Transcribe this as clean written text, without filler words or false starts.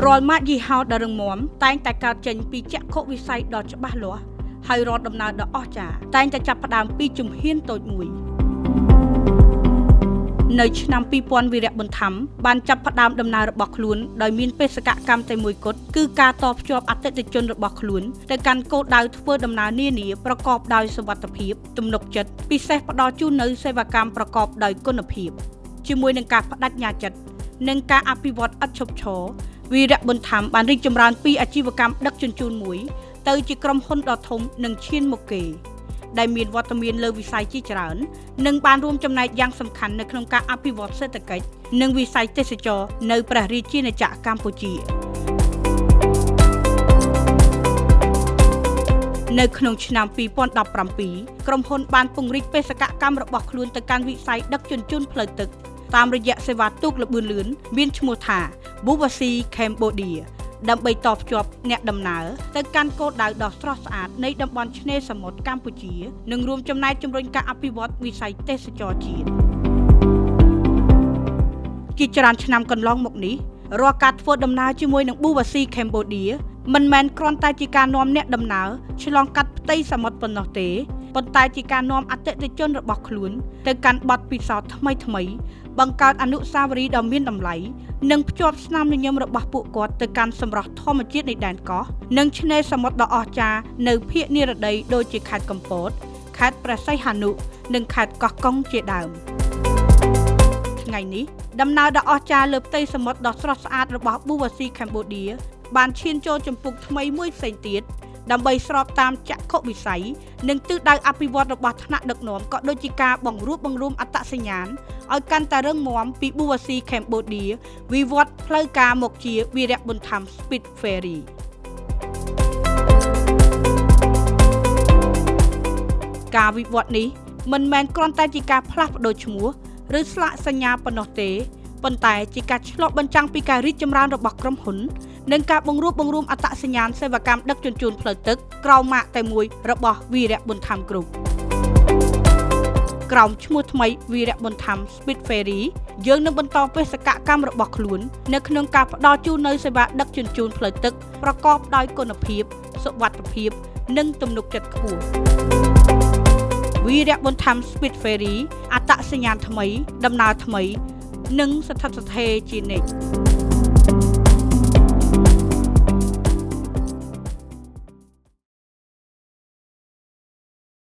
រាល់ម៉ាកយីហោដ៏រឹងមាំតែងតែកើតចេញពីចក្ខុវិស័យដ៏ច្បាស់លាស់ហើយរត់ដំណើរដ៏អស្ចារ្យតែងតែចាប់ផ្ដើមពីជំហានតូចមួយនៅឆ្នាំ2000វីរៈប៊ុនថាំបានចាប់ផ្ដើមដំណើររបស់ខ្លួនដោយមានបេសកកម្មតែមួយគត់គឺការតភ្ជាប់អតិថិជនរបស់ខ្លួនទៅកាន់គោលដៅធ្វើដំណើរនានាប្រកបដោយសុវត្ថិភាពទំនុកចិត្តពិសេសផ្ដល់ជូននូវសេវាកម្មប្រកបដោយគុណភាពជាមួយនឹងការបដិញ្ញាចិត្តនិងការអភិវឌ្ឍឥតឈប់ឈរវីរៈប៊ុនថាំបានរីកចម្រើនពីអាជីវកម្មដឹកជញ្ជូនមួយទៅជាក្រុមហ៊ុនដ៏ធំនិងឈានមុខគេដែលមានវត្តមានលើវិស័យជាច្រើននិងបានរួមចំណែកយ៉ាងសំខាន់នៅក្នុងការអភិវឌ្ឍសេដ្ឋកិច្ចនិងវិស័យទេសចរណ៍នៅព្រះរាជាណាចក្រកម្ពុជានៅក្នុងឆ្នាំ2017ក្រុមហ៊ុនបានពង្រីកបេសកកម្មរបស់ខ្លួនទៅកាន់វិស័យដឹកជញ្ជូនផ្លូវទឹកតាមរយៈសេវាទូកល្បឿនលឿនមានឈ្មោះថា Buvasi Cambodia ដើម្បីតភ្ជាប់អ្នកដំណើរទៅកាន់គោលដៅដ៏ស្រស់ស្អាតនៃតំបន់ឆ្នេរសមុទ្រកម្ពុជានិងរួមចំណែកជំរុញការអភិវឌ្ឍវិស័យទេសចរណ៍ជាតិជាច្រើនឆ្នាំកន្លងមកនេះរាល់ការធ្វើដំណើរជាមួយនឹង Buvasi Cambodia មិនមែនគ្រាន់តែជាការនាំអ្នកដំណើរឆ្លងកាត់ផ្ទៃសមុទ្រប៉ុណ្ណោះទេប៉ុន្តែជាការនាំអតិថិជនរបស់ខ្លួនទៅកាន់បទពិសោធន៍ថ្មីៗបង្កើតអនុស្សាវរីយ៍ដ៏មានតម្លៃនិងភ្ជាប់ស្នាមញញឹមរបស់ពួកគាត់ទៅកាន់សម្រស់ធម្មជាតិនៃដែនកោះនិងឆ្នេរសមុទ្រដ៏អស្ចារ្យនៅភាគនិរតីដូចជាខេត្តកំពតខេត្តព្រះសីហនុនិងខេត្តកោះកុងជាដើមថ្ងៃនេះដំណើរដ៏អស្ចារ្យលើផ្ទៃសមុទ្រដ៏ស្រស់ស្អាតរបស់ Buvasi Cambodia បានឈានចូលជំពូកថ្មីមួយផ្សេងទៀតដើម្បីស្របតាមចក្ខុវិស័យនិងទិសដៅអភិវឌ្ឍរបស់ថ្នាក់ដឹកនាំក៏ដូចជាការបង្រួបបង្រួមអត្តសញ្ញាណឲ្យកាន់តែរឹងមាំពី Buvasi Cambodia វិវត្តផ្លូវការមកជាវីរៈប៊ុនថាំ Speed Ferry ការវិវត្តនេះមិនមែនគ្រាន់តែជាការផ្លាស់ប្ដូរឈ្មោះឬស្លាកសញ្ញាប៉ុណ្ណោះទេប៉ុន្តែជាការឆ្លុះបញ្ចាំងពីការរីកចម្រើនរបស់ក្រុមហ៊ុននិងការបង្រួបបង្រួមអត្តសញ្ញាណសេវាកម្មដឹកជញ្ជូនផ្លូវទឹកក្រោមម៉ាកតែមួយរបស់វីរៈប៊ុនថាំ Group ក្រោមឈ្មោះថ្មីវីរៈប៊ុនថាំ Speed Ferry យើងនឹងបន្តបេសកកម្មរបស់ខ្លួននៅក្នុងការផ្ដល់ជូននូវសេវាដឹកជញ្ជូនផ្លូវទឹកប្រកបដោយគុណភាពសុវត្ថិភាពនិងទំនុកចិត្តខ្ពស់វីរៈប៊ុនថាំ Speed Ferry អត្តសញ្ញាណថ្មីដំណើរថ្មីនិងស្ថិតស្ថេរជានិច្ច